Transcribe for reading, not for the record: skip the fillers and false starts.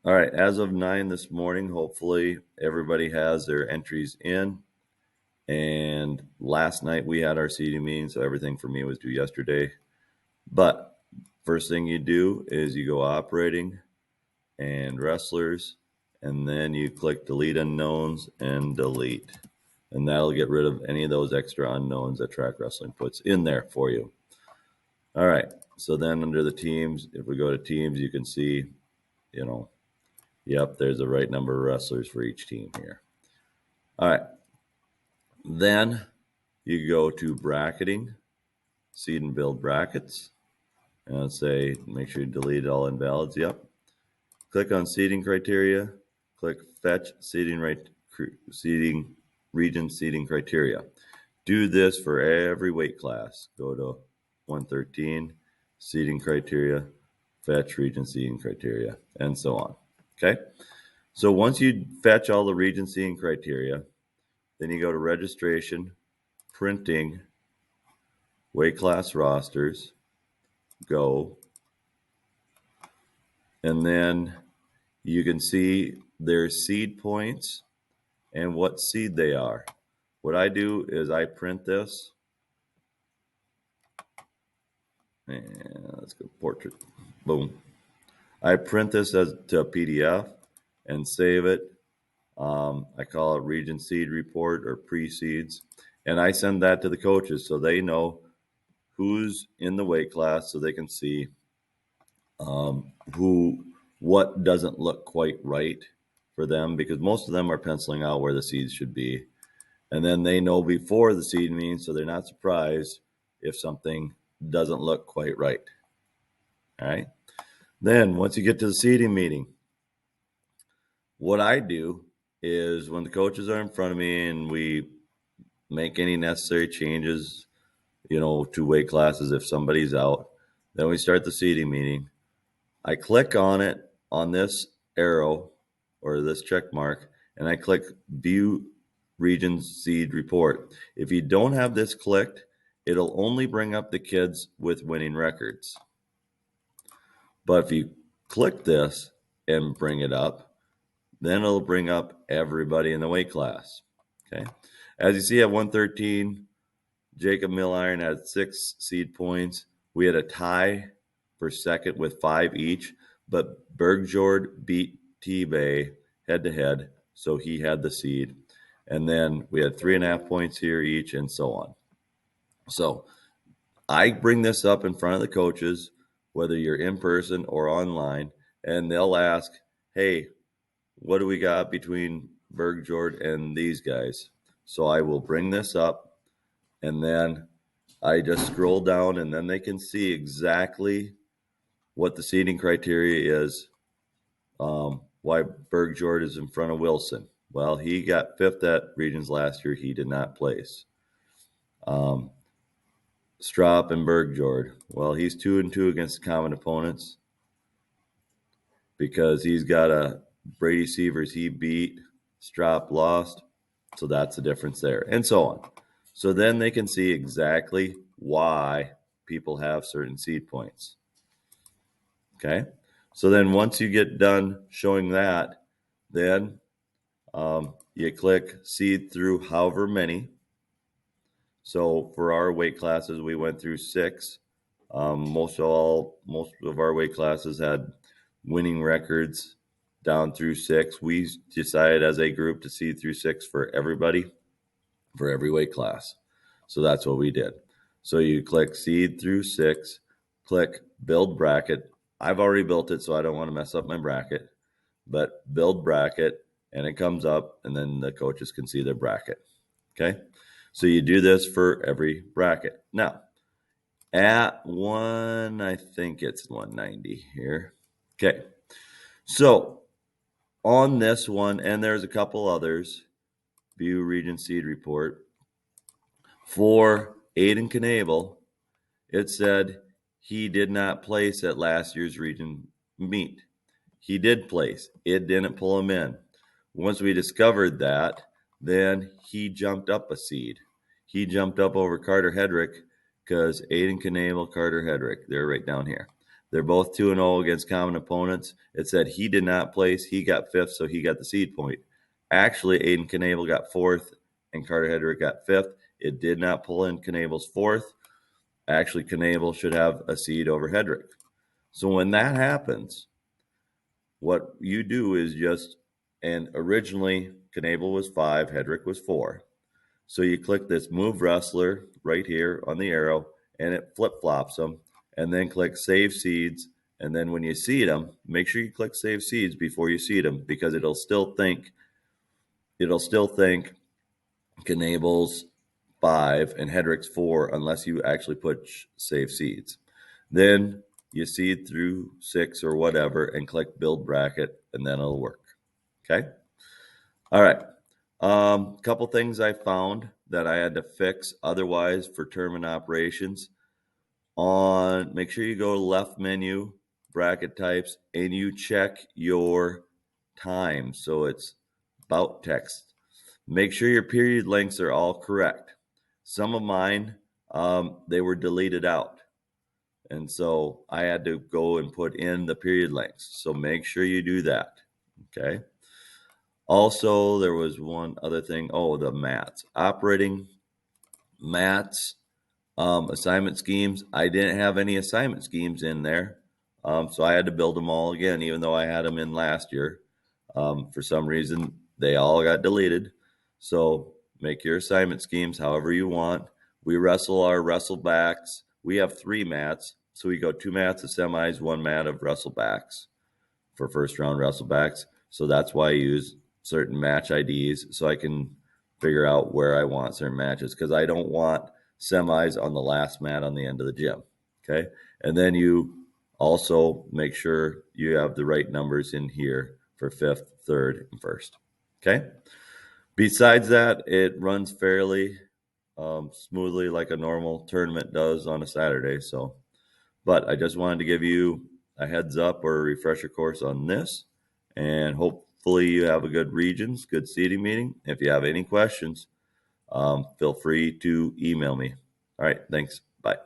All right, as of 9 this morning, hopefully everybody has their entries in. And last night we had our seating meeting, so everything for me was due yesterday. But first thing you do is you go operating and wrestlers, and then you click delete unknowns and delete. And that'll get rid of any of those extra unknowns that Track Wrestling puts in there for you. All right, so then under the teams, if we go to teams, you can see, yep, there's the right number of wrestlers for each team here. All right, then you go to bracketing, seed and build brackets, and say make sure you delete all invalids. Yep. Click on seeding criteria. Click fetch seeding region seeding criteria. Do this for every weight class. Go to 113, seeding criteria, fetch region seeding criteria, and so on. Okay. So once you fetch all the region seeding criteria, then you go to registration, printing, weight class rosters, go, and then you can see their seed points and what seed they are. What I do is I print this, and let's go portrait, boom. I print this as to a PDF and save it. I call it region seed report or pre-seeds, and I send that to the coaches so they know who's in the weight class, so they can see what doesn't look quite right for them, because most of them are penciling out where the seeds should be, and then they know before the seed meeting, so they're not surprised if something doesn't look quite right. All right. Then once you get to the seeding meeting, what I do is when the coaches are in front of me and we make any necessary changes, to weight classes if somebody's out, then we start the seeding meeting. I click on it on this arrow or this check mark, and I click view region seed report. If you don't have this clicked, it'll only bring up the kids with winning records. But if you click this and bring it up, then it'll bring up everybody in the weight class. Okay. As you see at 113, Jacob Milliron had 6 seed points. We had a tie for second with 5 each, but Bergjord beat T-Bay head-to-head, so he had the seed. And then we had 3.5 points here each, and so on. So I bring this up in front of the coaches, whether you're in person or online, and they'll ask, hey, what do we got between Bergjord and these guys? So I will bring this up, and then I just scroll down, and then they can see exactly what the seeding criteria is, why Bergjord is in front of Wilson. Well, he got 5th at regions last year. He did not place. Strop and Bergjord. Well, he's 2-2 against common opponents because he's got a Brady Severs he beat, Strop lost. So that's the difference there, and so on. So then they can see exactly why people have certain seed points. Okay. So then once you get done showing that, then you click seed through however many. So for our weight classes, we went through 6. Most of our weight classes had winning records down through 6. We decided as a group to seed through 6 for everybody, for every weight class. So that's what we did. So you click seed through 6, click build bracket. I've already built it, so I don't want to mess up my bracket, but build bracket, and it comes up, and then the coaches can see their bracket. Okay. So you do this for every bracket. Now, at I think it's 190 here. Okay. So on this one, and there's a couple others, view region seed report. For Aiden Knable, it said he did not place at last year's region meet. He did place. It didn't pull him in. Once we discovered that, then he jumped up a seed. He jumped up over Carter Hedrick because Aiden Knable, Carter Hedrick, they're right down here. They're both 2-0 against common opponents. It said he did not place. He got 5th, so he got the seed point. Actually, Aiden Knable got 4th and Carter Hedrick got 5th. It did not pull in Knable's 4th. Actually, Knable should have a seed over Hedrick. So when that happens, what you do is and originally Knable was 5, Hedrick was 4. So you click this move wrestler right here on the arrow, and it flip-flops them, and then click save seeds. And then when you seed them, make sure you click save seeds before you seed them, because it'll still think Knable's 5 and Hedrick's 4 unless you actually put save seeds. Then you seed through 6 or whatever and click build bracket, and then it'll work. Okay? All right. Couple things I found that I had to fix otherwise for tournament operations. Make sure you go to left menu, bracket types, and you check your time. So it's about text. Make sure your period lengths are all correct. Some of mine, they were deleted out. And so I had to go and put in the period lengths. So make sure you do that. Okay. Also, there was one other thing. Oh, the mats. Operating mats, assignment schemes. I didn't have any assignment schemes in there. So I had to build them all again, even though I had them in last year. For some reason, they all got deleted. So make your assignment schemes however you want. We wrestle our wrestlebacks. We have 3 mats. So we go 2 mats of semis, 1 mat of wrestlebacks for first round wrestlebacks. So that's why I use certain match IDs so I can figure out where I want certain matches, because I don't want semis on the last mat on the end of the gym. Okay. And then you also make sure you have the right numbers in here for 5th, 3rd, and 1st. Okay. Besides that, it runs fairly smoothly like a normal tournament does on a Saturday. But I just wanted to give you a heads up or a refresher course on this, and hopefully you have a good regions, good seating meeting. If you have any questions, feel free to email me. All right, thanks. Bye.